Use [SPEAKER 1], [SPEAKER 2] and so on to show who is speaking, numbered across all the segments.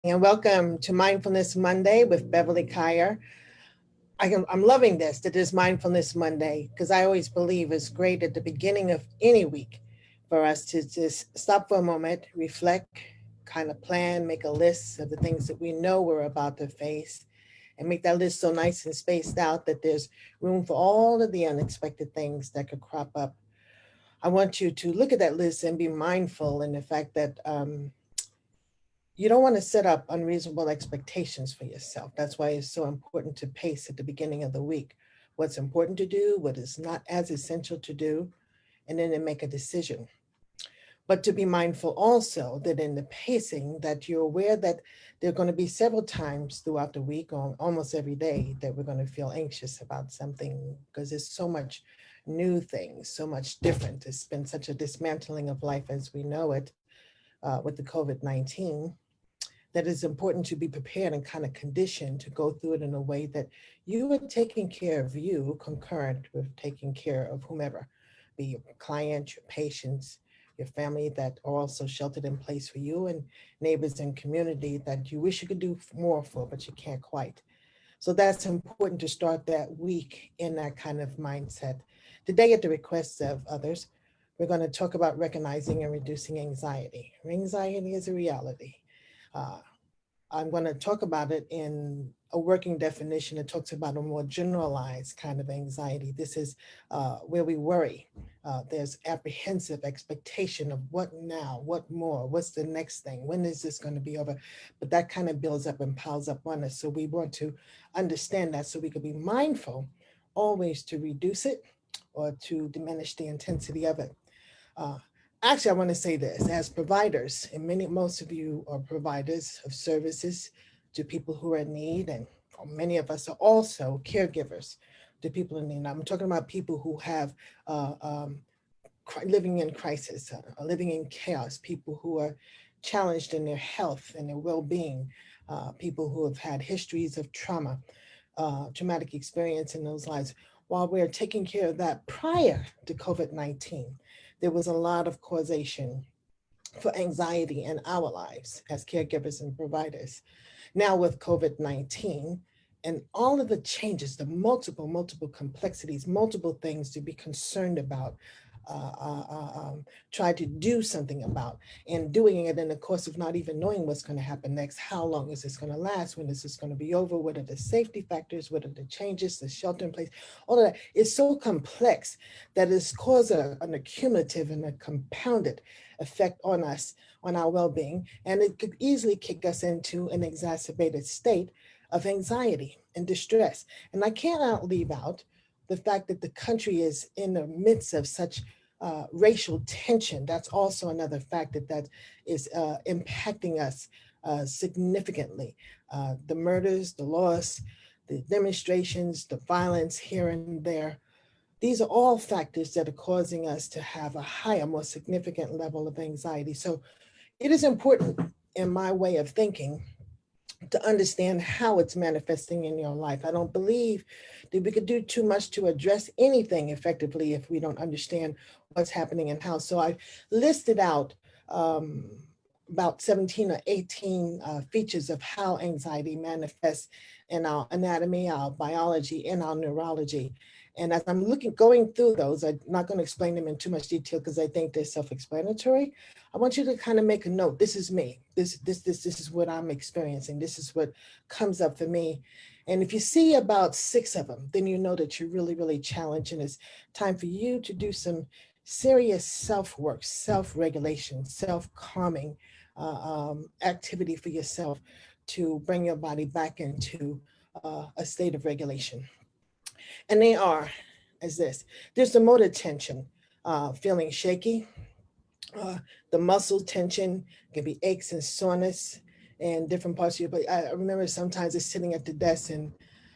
[SPEAKER 1] And welcome to Mindfulness Monday with Beverly Kyer. I'm loving this, that is Mindfulness Monday, because I always believe it's great at the beginning of any week for us to just stop for a moment, reflect, kind of plan, make a list of the things that we know we're about to face, and make that list so nice and spaced out that there's room for all of the unexpected things that could crop up. I want you to look at that list and be mindful in the fact that you don't want to set up unreasonable expectations for yourself. That's why it's so important to pace at the beginning of the week. What's important to do, what is not as essential to do, and then to make a decision. But to be mindful also that in the pacing that you're aware that there are going to be several times throughout the week or almost every day that we're going to feel anxious about something because there's so much new things, so much different. It's been such a dismantling of life as we know it with the COVID-19 that it's important to be prepared and kind of conditioned to go through it in a way that you are taking care of you concurrent with taking care of whomever, be your client, your patients, your family that are also sheltered in place for you, and neighbors and community that you wish you could do more for, but you can't quite. So that's important to start that week in that kind of mindset. Today, at the request of others, we're going to talk about recognizing and reducing anxiety. Anxiety is a reality. Uh, I'm going to talk about it in a working definition. It talks about a more generalized kind of anxiety. This is where we worry. There's apprehensive expectation of what now, what more, what's the next thing, when is this going to be over? But that kind of builds up and piles up on us. So we want to understand that so we can be mindful always to reduce it or to diminish the intensity of it. Uh, Actually, I want to say this as providers, and most of you are providers of services to people who are in need, and many of us are also caregivers to people in need. I'm talking about people who have uh, um, living in crisis, living in chaos, people who are challenged in their health and their well being, people who have had histories of trauma, traumatic experience in those lives. While we're taking care of that prior to COVID-19, there was a lot of causation for anxiety in our lives as caregivers and providers. Now, with COVID-19 and all of the changes, the multiple complexities, multiple things to be concerned about, uh, uh, uh, um, try to do something about, and doing it in the course of not even knowing what's going to happen next. How long is this going to last? When is this going to be over? What are the safety factors? What are the changes, the shelter in place? All of that is so complex that it's caused an accumulative and a compounded effect on us, on our well-being, and it could easily kick us into an exacerbated state of anxiety and distress. And I cannot leave out the fact that the country is in the midst of such racial tension. That's also another factor that is impacting us significantly. The murders, the loss, the demonstrations, the violence here and there. These are all factors that are causing us to have a higher, more significant level of anxiety. So it is important in my way of thinking to understand how it's manifesting in your life. I don't believe that we could do too much to address anything effectively if we don't understand what's happening and how. So I listed out about 17 or 18 features of how anxiety manifests in our anatomy, our biology, and our neurology. And as I'm going through those, I'm not going to explain them in too much detail because I think they're self-explanatory. I want you to kind of make a note. This is me. This is what I'm experiencing. This is what comes up for me. And if you see about 6 of them, then you know that you're really challenged, and it's time for you to do some serious self-work, self-regulation, self-calming activity for yourself to bring your body back into a state of regulation. And they are as this. There's the motor tension, feeling shaky, uh, the muscle tension can be aches and soreness in different parts of your body. I remember sometimes it's sitting at the desk and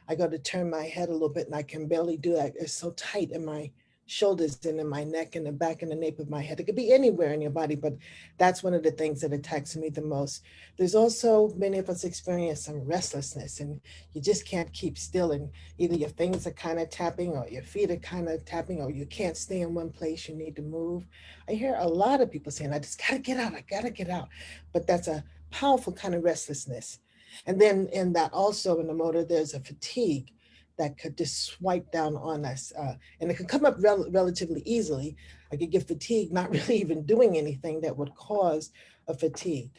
[SPEAKER 1] I go to turn my head a little bit and I can barely do that. It's so tight in my shoulders and in my neck and the back and the nape of my head. It could be anywhere in your body, but that's one of the things that attacks me the most. There's also many of us experience some restlessness and you just can't keep still, and either your fingers are kind of tapping or your feet are kind of tapping or you can't stay in one place, you need to move. I hear a lot of people saying, I just gotta get out, I gotta get out. But that's a powerful kind of restlessness. And then in that also in the motor, there's a fatigue that could just swipe down on us. And it can come up relatively easily. I could get fatigued, not really even doing anything that would cause a fatigue.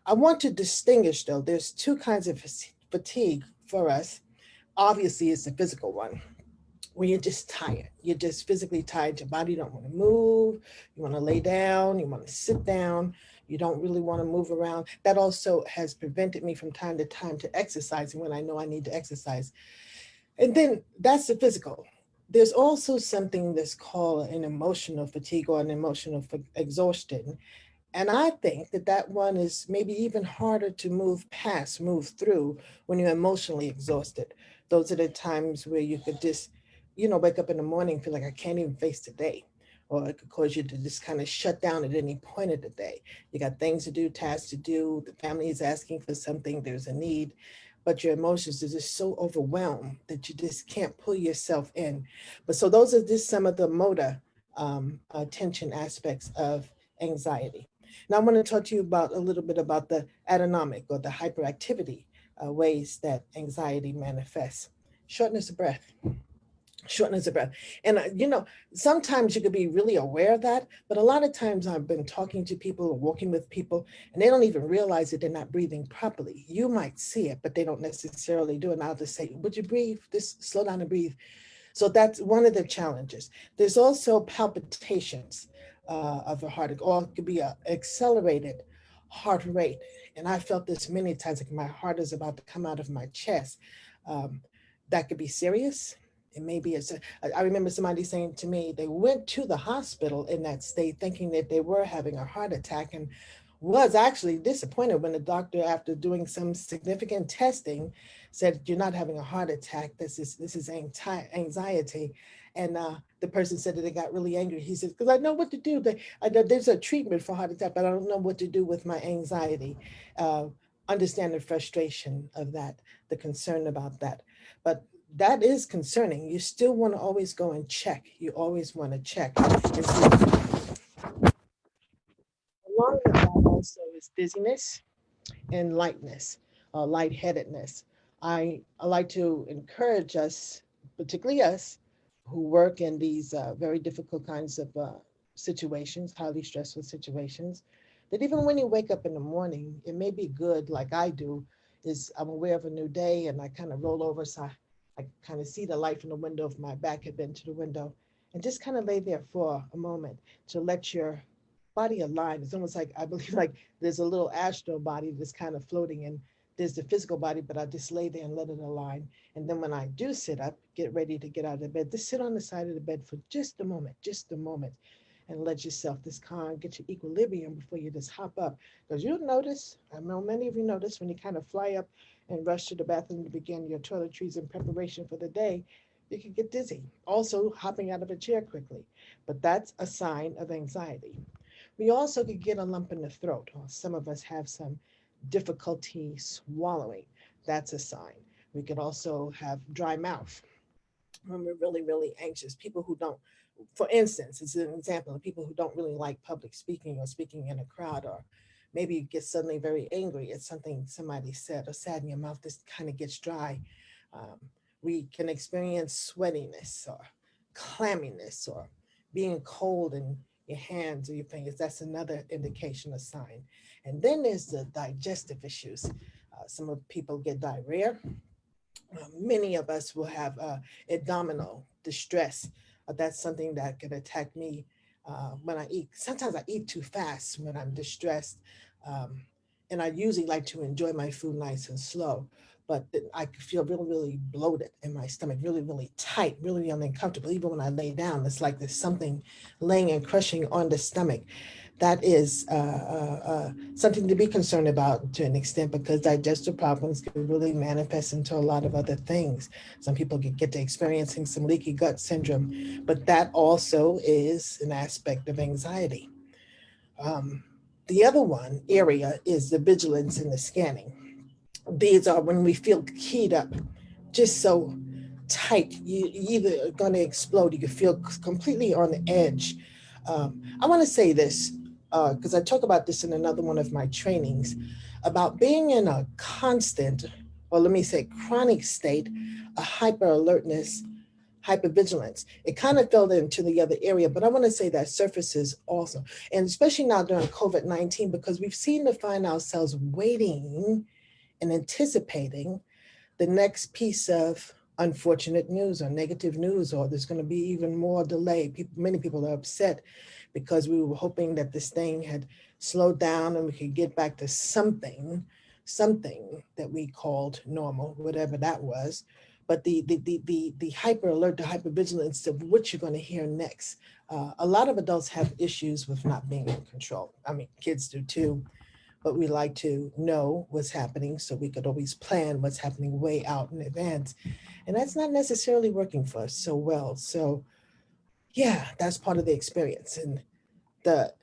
[SPEAKER 1] I want to distinguish though, there's two kinds of fatigue for us. Obviously, it's the physical one when you're just tired. You're just physically tired. Your body don't want to move. You want to lay down. You want to sit down. You don't really want to move around. That also has prevented me from time to time to exercising when I know I need to exercise. And then that's the physical. There's also something that's called an emotional fatigue or an emotional exhaustion. And I think that that one is maybe even harder to move past, move through when you're emotionally exhausted. Those are the times where you could just, wake up in the morning, feel like I can't even face the day. Or it could cause you to just kind of shut down at any point of the day. You got things to do, tasks to do, the family is asking for something, there's a need, but your emotions are just so overwhelmed that you just can't pull yourself in. But so those are just some of the motor tension aspects of anxiety. Now, I want to talk to you about a little bit about the autonomic or the hyperactivity ways that anxiety manifests. Shortness of breath, shortness of breath. And, sometimes you could be really aware of that, but a lot of times I've been talking to people or walking with people, and they don't even realize that they're not breathing properly. You might see it, but they don't necessarily do it. And I'll just say, would you breathe? Just slow down and breathe. So that's one of the challenges. There's also palpitations of the heart, or it could be an accelerated heart rate. And I felt this many times, like my heart is about to come out of my chest. Um, that could be serious. It maybe it's. I remember somebody saying to me they went to the hospital in that state thinking that they were having a heart attack and was actually disappointed when the doctor, after doing some significant testing, said you're not having a heart attack. This is anxiety. And the person said that they got really angry. He said, because I know what to do. There's a treatment for heart attack, but I don't know what to do with my anxiety. Uh, Understand the frustration of that, the concern about that. But that is concerning. You still want to always go and check. You always want to check and see. Along with that also is dizziness and lightness, lightheadedness. I like to encourage us, particularly us, who work in these very difficult kinds of situations, highly stressful situations, that even when you wake up in the morning, it may be good, like I do, is I'm aware of a new day and I kind of roll over so I kind of see the light from the window if my back had been to the window and just kind of lay there for a moment to let your body align. It's almost like I believe like there's a little astral body that's kind of floating and there's the physical body, but I just lay there and let it align. And then when I do sit up, get ready to get out of the bed, just sit on the side of the bed for just a moment, and let yourself just calm, get your equilibrium before you just hop up. Because you'll notice, I know many of you notice when you kind of fly up and rush to the bathroom to begin your toiletries in preparation for the day, you can get dizzy. Also, hopping out of a chair quickly. But that's a sign of anxiety. We also could get a lump in the throat, or some of us have some difficulty swallowing. That's a sign. We could also have dry mouth when we're really, really anxious. People who don't, for instance, it's an example of people who don't really like public speaking or speaking in a crowd, or maybe you get suddenly very angry at something somebody said or said, and your mouth just kind of gets dry. Um, we can experience sweatiness or clamminess or being cold in your hands or your fingers. That's another indication, a sign. And then there's the digestive issues. Some of people get diarrhea. Many of us will have abdominal distress. That's something that can attack me when I eat. Sometimes I eat too fast when I'm distressed. Um, and I usually like to enjoy my food nice and slow. But I feel really, really bloated in my stomach, really, really tight, really uncomfortable. Even when I lay down, it's like there's something laying and crushing on the stomach. That is something to be concerned about to an extent because digestive problems can really manifest into a lot of other things. Some people can get to experiencing some leaky gut syndrome, but that also is an aspect of anxiety. Um, the other one area is the vigilance and the scanning. These are when we feel keyed up, just so tight, you either are going to explode, you can feel completely on the edge. I want to say this because I talk about this in another one of my trainings. about being in a constant, or let me say chronic state, of hyper alertness, hypervigilance. It kind of fell into the other area, but I want to say that surfaces also, and especially now during COVID-19, because we've seen to find ourselves waiting and anticipating the next piece of unfortunate news or negative news, or there's going to be even more delay. Many people are upset because we were hoping that this thing had slowed down and we could get back to something that we called normal, whatever that was. But the hyper alert, the hyper vigilance of what you're going to hear next. A lot of adults have issues with not being in control. I mean, kids do too, but we like to know what's happening so we could always plan what's happening way out in advance. And that's not necessarily working for us so well. So yeah, that's part of the experience. And the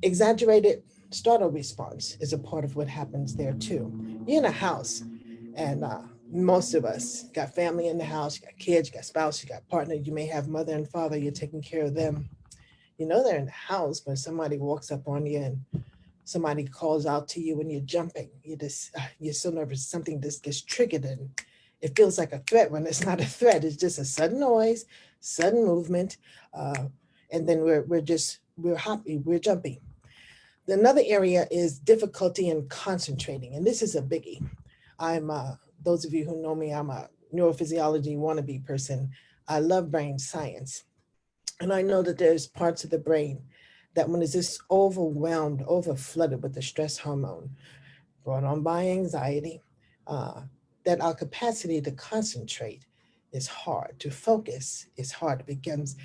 [SPEAKER 1] exaggerated startle response is a part of what happens there too. You're in a house, and most of us got family in the house, you got kids, you got spouse, you got partner, you may have mother and father, you're taking care of them. You know they're in the house, but somebody walks up on you and somebody calls out to you and you're jumping. You're so nervous, something just gets triggered and it feels like a threat when it's not a threat. It's just a sudden noise, sudden movement, uh, and then we're happy, we're jumping. Another area is difficulty in concentrating, and this is a biggie. I'm those of you who know me, I'm a neurophysiology wannabe person. I love brain science, and I know that there's parts of the brain that when it's just overwhelmed, over flooded with the stress hormone brought on by anxiety, uh, that our capacity to concentrate is hard, to focus is hard. It becomes,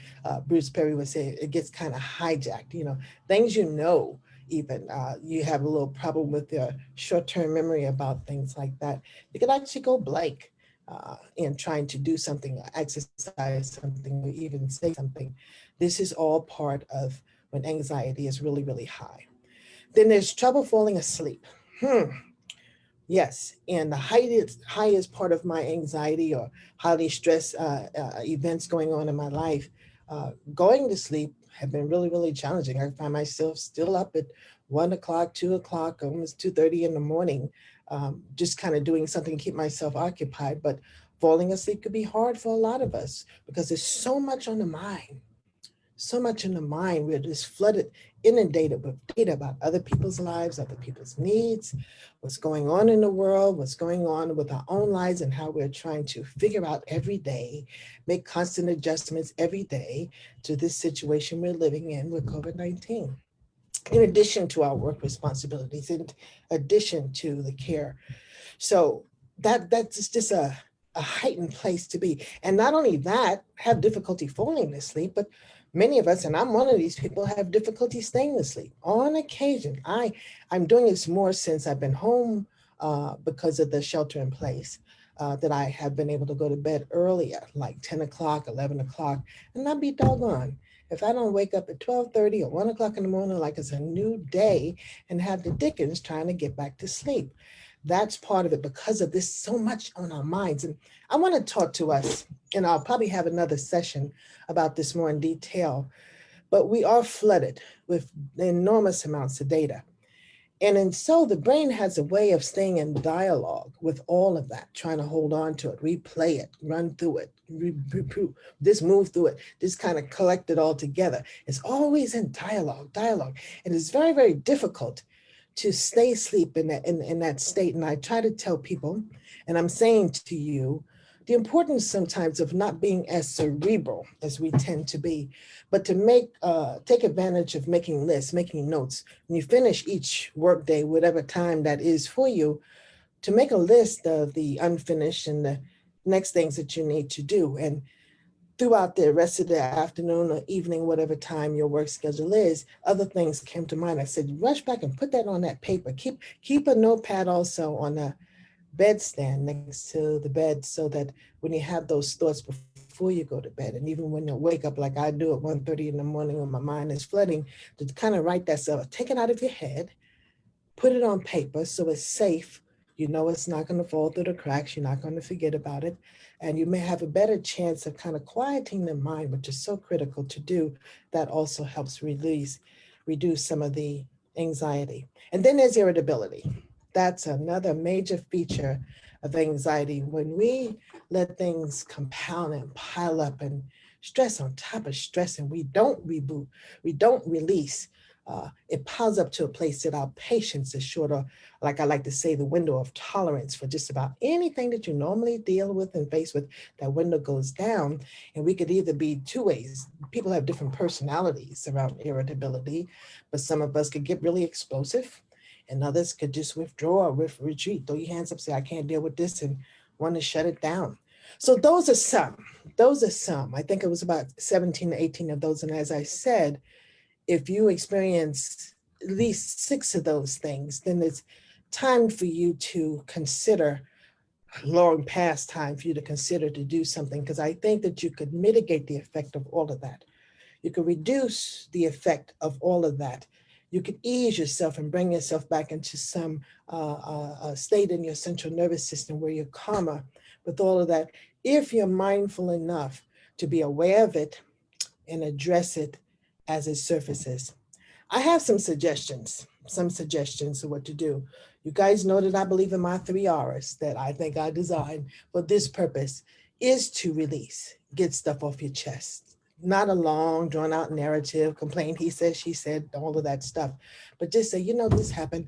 [SPEAKER 1] Bruce Perry would say, it gets kind of hijacked. You know, things you know, even you have a little problem with your short-term memory about things like that. You could actually go blank in trying to do something, exercise something, or even say something. This is all part of when anxiety is really, really high. Then there's trouble falling asleep. Hmm. Yes, and the highest part of my anxiety or highly stress events going on in my life, going to sleep have been really, really challenging. I find myself still up at 1 o'clock, 2 o'clock, almost 2:30 in the morning, just kind of doing something to keep myself occupied. But falling asleep could be hard for a lot of us because there's so much on the mind, so much in the mind. We're just flooded, inundated with data about other people's lives, other people's needs, what's going on in the world, what's going on with our own lives, and how we're trying to figure out every day, make constant adjustments every day to this situation we're living in with COVID-19. In addition to our work responsibilities, in addition to the care. So that's just a heightened place to be. And not only that, have difficulty falling asleep, but many of us, and I'm one of these people, have difficulty staying asleep. On occasion, I'm doing this more since I've been home because of the shelter in place. That I have been able to go to bed earlier, like 10 o'clock, 11 o'clock, and not be doggone. If I don't wake up at 12:30 or 1 o'clock in the morning like it's a new day and have the dickens trying to get back to sleep. That's part of it because of this so much on our minds. And I want to talk to us, and I'll probably have another session about this more in detail, but we are flooded with enormous amounts of data. And so the brain has a way of staying in dialogue with all of that, trying to hold on to it, replay it, run through it, just move through it, just kind of collect it all together. It's always in dialogue. And it's very, very difficult to stay asleep in that state. And I try to tell people, and I'm saying to you, the importance sometimes of not being as cerebral as we tend to be, but to take advantage of making lists, making notes. When you finish each workday, whatever time that is for you, to make a list of the unfinished and the next things that you need to do. And throughout the rest of the afternoon or evening, whatever time your work schedule is, other things came to mind. I said, rush back and put that on that paper. Keep a notepad also on the bedstand next to the bed so that when you have those thoughts before you go to bed, and even when you wake up like I do at 1:30 in the morning when my mind is flooding, to kind of write that stuff, take it out of your head, put it on paper so it's safe. You know it's not going to fall through the cracks. You're not going to forget about it. And you may have a better chance of kind of quieting the mind, which is so critical to do. That also helps reduce some of the anxiety. And then there's irritability. That's another major feature of anxiety. When we let things compound and pile up and stress on top of stress, and we don't reboot, we don't release, it piles up to a place that our patience is short, or like I like to say, the window of tolerance for just about anything that you normally deal with and face with, that window goes down. And we could either be two ways. People have different personalities around irritability, but some of us could get really explosive, and others could just withdraw or retreat, throw your hands up, say, I can't deal with this, and want to shut it down. So those are some. Those are some. I think it was about 17 to 18 of those. And as I said, if you experience at least 6 of those things, then it's time for you to consider, long past time for you to consider to do something, because I think that you could mitigate the effect of all of that. You could reduce the effect of all of that. You could ease yourself and bring yourself back into some state in your central nervous system where you're calmer with all of that, if you're mindful enough to be aware of it and address it as it surfaces. I have some suggestions of what to do. You guys know that I believe in my 3 R's that I think I designed for this purpose, is to release, get stuff off your chest. Not a long, drawn out narrative, complain, he said, she said, all of that stuff. But just say, this happened,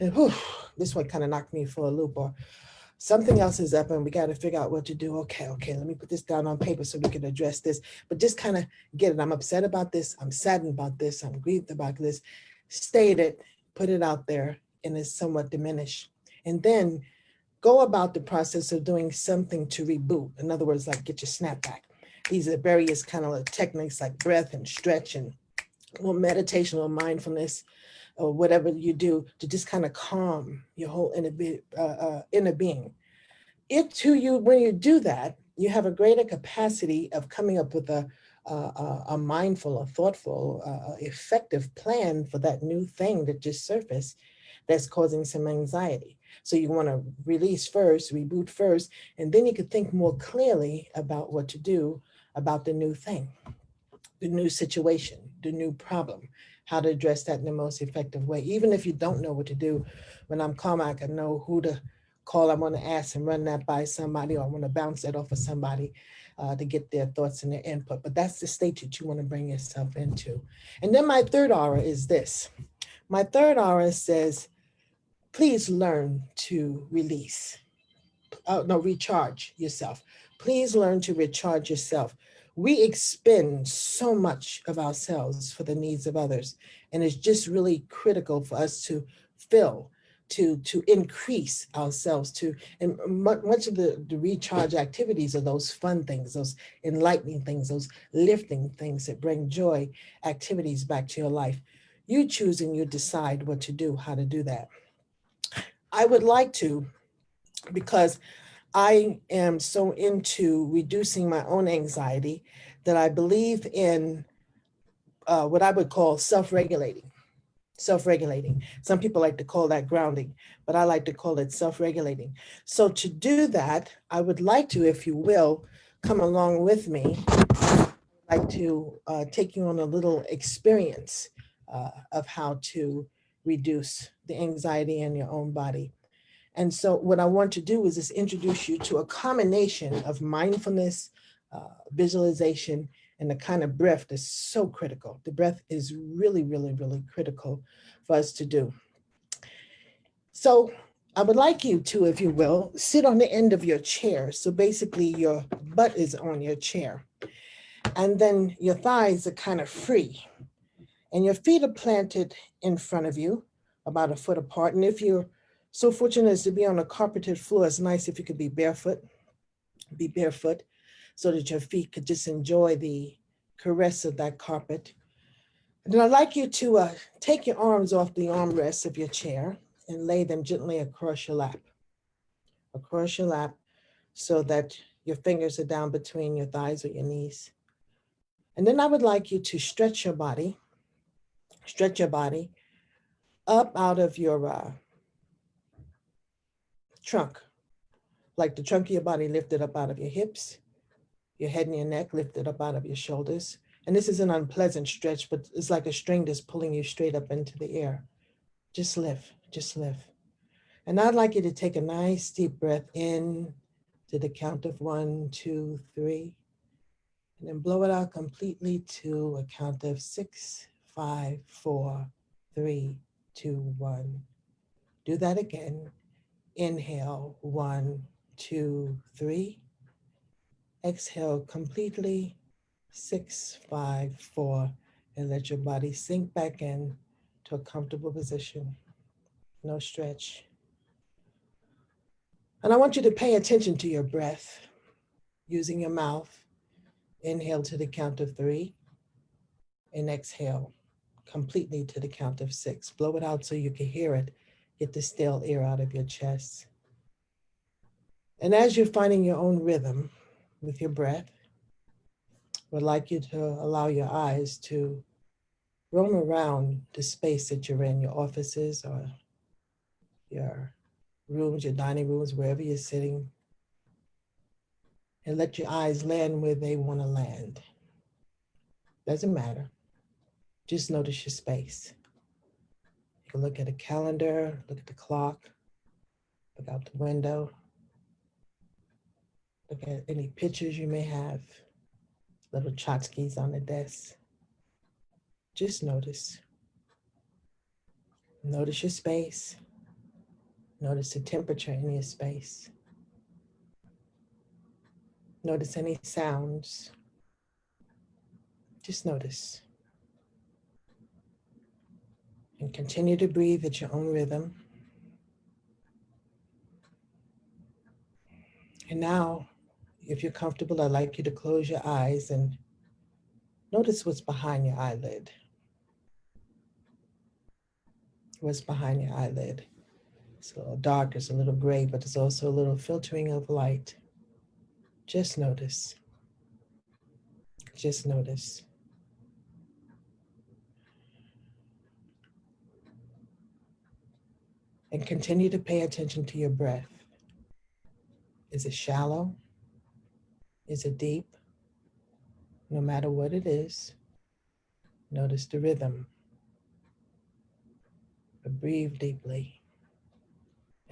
[SPEAKER 1] and whew, this one kind of knocked me for a loop, or something else is up and we got to figure out what to do. Okay, let me put this down on paper so we can address this. But just kind of get it. I'm upset about this. I'm saddened about this. I'm grieved about this. State it, put it out there, and it's somewhat diminished. And then go about the process of doing something to reboot. In other words, like get your snap back. These are various kind of techniques like breath and stretch and meditation or mindfulness, or whatever you do to just kind of calm your whole inner being. When you do that, you have a greater capacity of coming up with a mindful, a thoughtful, effective plan for that new thing that just surfaced that's causing some anxiety. So you want to release first, reboot first, and then you could think more clearly about what to do about the new thing, the new situation, the new problem, how to address that in the most effective way. Even if you don't know what to do, when I'm calm, I can know who to call. I want to ask and run that by somebody, or I want to bounce that off of somebody to get their thoughts and their input. But that's the state that you want to bring yourself into. And then my third aura is this. My third aura says, please learn to release. Recharge yourself. Please learn to recharge yourself. We expend so much of ourselves for the needs of others, and it's just really critical for us to fill, to increase ourselves, and much of the recharge activities are those fun things, those enlightening things, those lifting things that bring joy activities back to your life. You choose and you decide what to do, how to do that. I would like to, because I am so into reducing my own anxiety, that I believe in what I would call self-regulating. Self-regulating. Some people like to call that grounding, but I like to call it self-regulating. So to do that, I would like to, if you will, come along with me. I'd like to take you on a little experience of how to reduce the anxiety in your own body. And so what I want to do is just introduce you to a combination of mindfulness, visualization, and the kind of breath that's so critical. The breath is really, really, really critical for us to do. So I would like you to, if you will, sit on the end of your chair. So basically your butt is on your chair. And then your thighs are kind of free. And your feet are planted in front of you, about a foot apart. And if you're so fortunate as to be on a carpeted floor, it's nice if you could be barefoot so that your feet could just enjoy the caress of that carpet. And then I'd like you to take your arms off the armrests of your chair and lay them gently across your lap, so that your fingers are down between your thighs or your knees. And then I would like you to stretch your body up out of your trunk, like the trunk of your body lifted up out of your hips, your head and your neck lifted up out of your shoulders. And this is an unpleasant stretch, but it's like a string that's pulling you straight up into the air. Just lift. And I'd like you to take a nice deep breath in to the count of 1, 2, 3, and then blow it out completely to a count of 6, 5, 4, 3, 2, 1. Do that again. Inhale, 1, 2, 3. Exhale completely, 6, 5, 4, and let your body sink back in to a comfortable position. No stretch. And I want you to pay attention to your breath using your mouth. Inhale to the count of 3 and exhale completely to the count of 6. Blow it out so you can hear it. Get the stale air out of your chest. And as you're finding your own rhythm with your breath, I would like you to allow your eyes to roam around the space that you're in, your offices or your rooms, your dining rooms, wherever you're sitting, and let your eyes land where they want to land. Doesn't matter. Just notice your space. You can look at a calendar, look at the clock, look out the window, look at any pictures you may have, little tchotchkes on the desk. Just notice. Notice your space. Notice the temperature in your space. Notice any sounds. Just notice. And continue to breathe at your own rhythm. And now, if you're comfortable, I'd like you to close your eyes and notice what's behind your eyelid. What's behind your eyelid? It's a little dark, it's a little gray, but it's also a little filtering of light. Just notice. Just notice. And continue to pay attention to your breath. Is it shallow? Is it deep? No matter what it is, notice the rhythm. But breathe deeply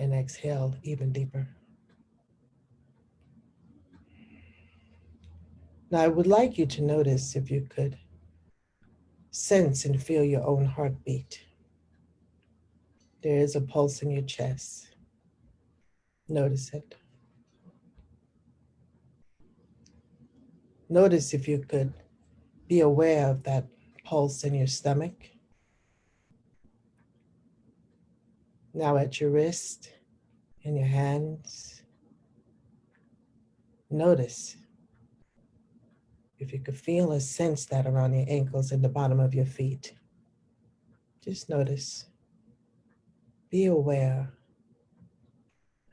[SPEAKER 1] and exhale even deeper. Now, I would like you to notice, if you could, sense and feel your own heartbeat. There is a pulse in your chest. Notice it. Notice, if you could, be aware of that pulse in your stomach. Now at your wrist, in your hands. Notice if you could feel or sense that around your ankles and the bottom of your feet. Just notice. Be aware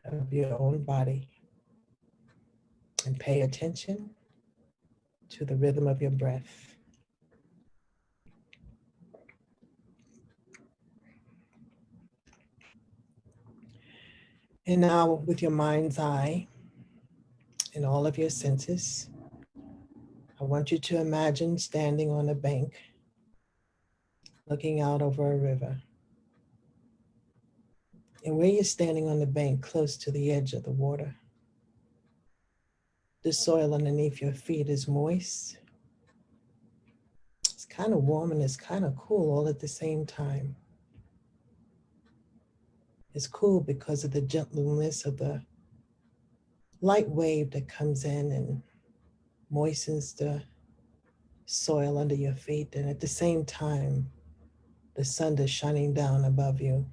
[SPEAKER 1] of your own body and pay attention to the rhythm of your breath. And now, with your mind's eye and all of your senses, I want you to imagine standing on a bank, looking out over a river. And where you're standing on the bank, close to the edge of the water, the soil underneath your feet is moist. It's kind of warm and it's kind of cool all at the same time. It's cool because of the gentleness of the light wave that comes in and moistens the soil under your feet. And at the same time, the sun is shining down above you,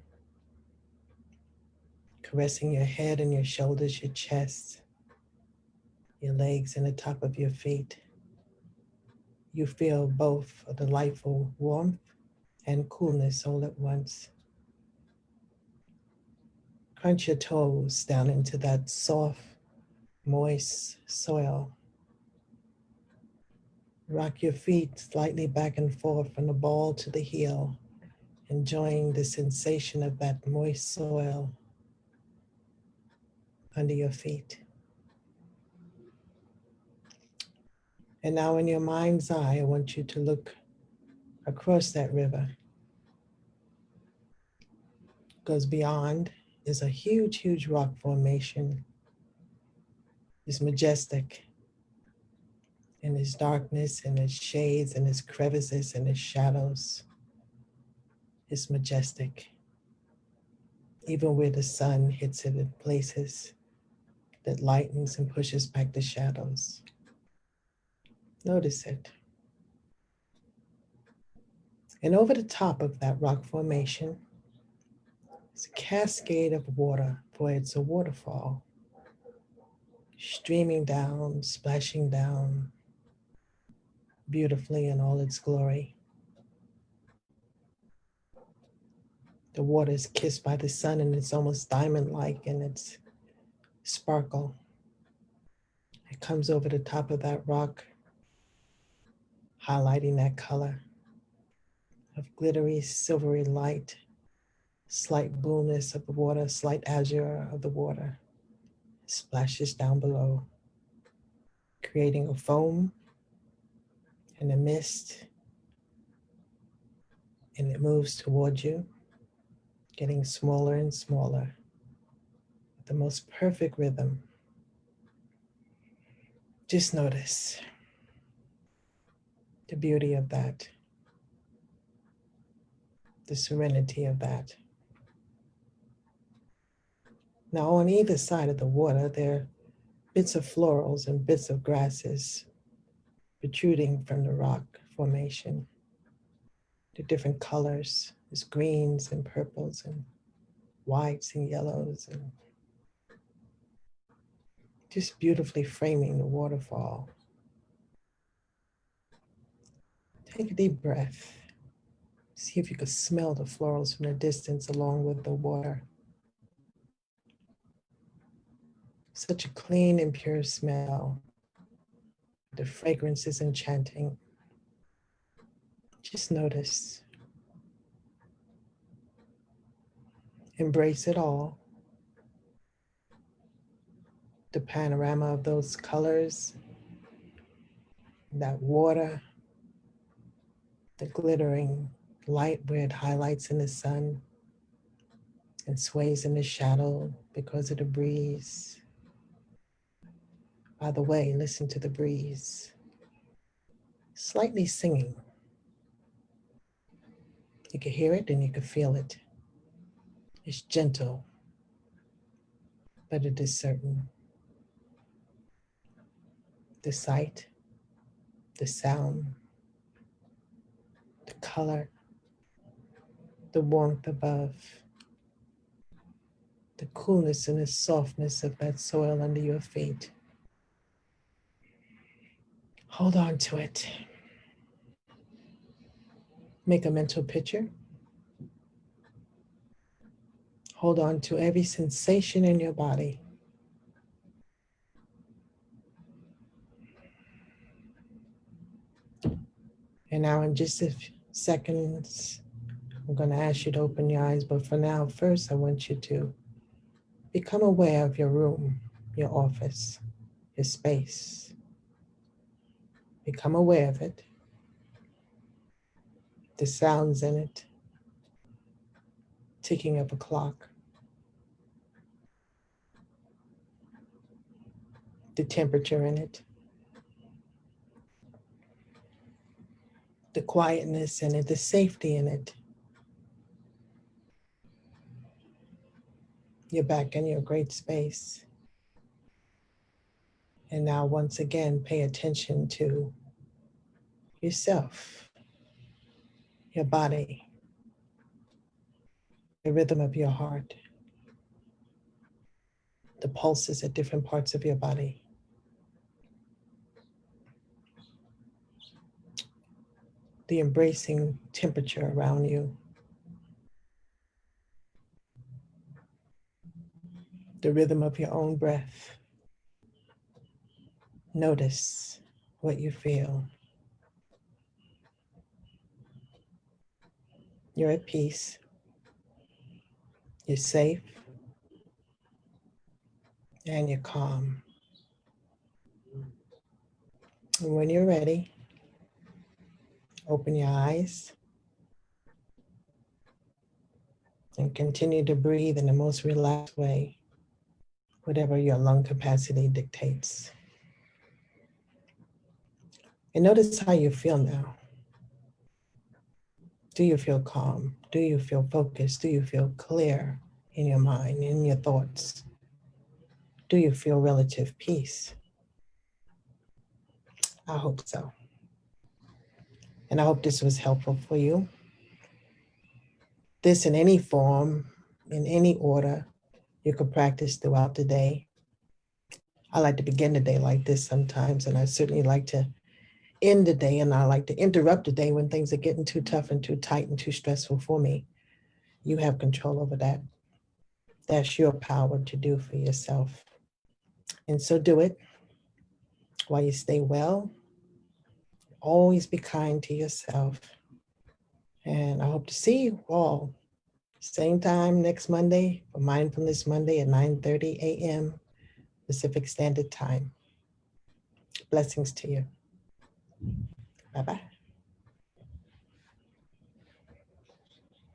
[SPEAKER 1] caressing your head and your shoulders, your chest, your legs, and the top of your feet. You feel both a delightful warmth and coolness all at once. Crunch your toes down into that soft, moist soil. Rock your feet slightly back and forth from the ball to the heel, enjoying the sensation of that moist soil under your feet. And now in your mind's eye, I want you to look across that river. It goes beyond is a huge, huge rock formation. It's majestic in its darkness and its shades and its crevices and its shadows. It's majestic. Even where the sun hits it in places that lightens and pushes back the shadows. Notice it. And over the top of that rock formation is a cascade of water, for it's a waterfall, streaming down, splashing down beautifully in all its glory. The water is kissed by the sun and it's almost diamond-like in its sparkle. It comes over the top of that rock, highlighting that color of glittery, silvery light, slight blueness of the water, slight azure of the water. It splashes down below, creating a foam and a mist, and it moves towards you, getting smaller and smaller, with the most perfect rhythm. Just notice the beauty of that, the serenity of that. Now, on either side of the water, there are bits of florals and bits of grasses protruding from the rock formation. The different colors, there's greens and purples and whites and yellows, and just beautifully framing the waterfall. Take a deep breath. See if you could smell the florals from a distance along with the water. Such a clean and pure smell. The fragrance is enchanting. Just notice. Embrace it all. The panorama of those colors, that water, the glittering light where it highlights in the sun and sways in the shadow because of the breeze. By the way, listen to the breeze, slightly singing. You can hear it and you can feel it. It's gentle, but it is certain. The sight, the sound, the color, the warmth above, the coolness and the softness of that soil under your feet. Hold on to it. Make a mental picture. Hold on to every sensation in your body. And now in just a few seconds, I'm going to ask you to open your eyes, but for now, first I want you to become aware of your room, your office, your space. Become aware of it, the sounds in it, ticking of a clock, the temperature in it, the quietness in it, the safety in it. You're back in your great space. And now once again, pay attention to yourself, your body, the rhythm of your heart, the pulses at different parts of your body. The embracing temperature around you, the rhythm of your own breath. Notice what you feel. You're at peace. You're safe. And you're calm. And when you're ready, open your eyes And continue to breathe in the most relaxed way, whatever your lung capacity dictates. And notice how you feel now. Do you feel calm? Do you feel focused? Do you feel clear in your mind, in your thoughts? Do you feel relative peace? I hope so. And I hope this was helpful for you. This in any form, in any order, you could practice throughout the day. I like to begin the day like this sometimes, and I certainly like to end the day, and I like to interrupt the day when things are getting too tough and too tight and too stressful for me. You have control over that. That's your power to do for yourself. And so do it while you stay well. Always be kind to yourself. And I hope to see you all same time next Monday for Mindfulness Monday at 9:30 a.m. Pacific Standard Time. Blessings to you. Bye-bye.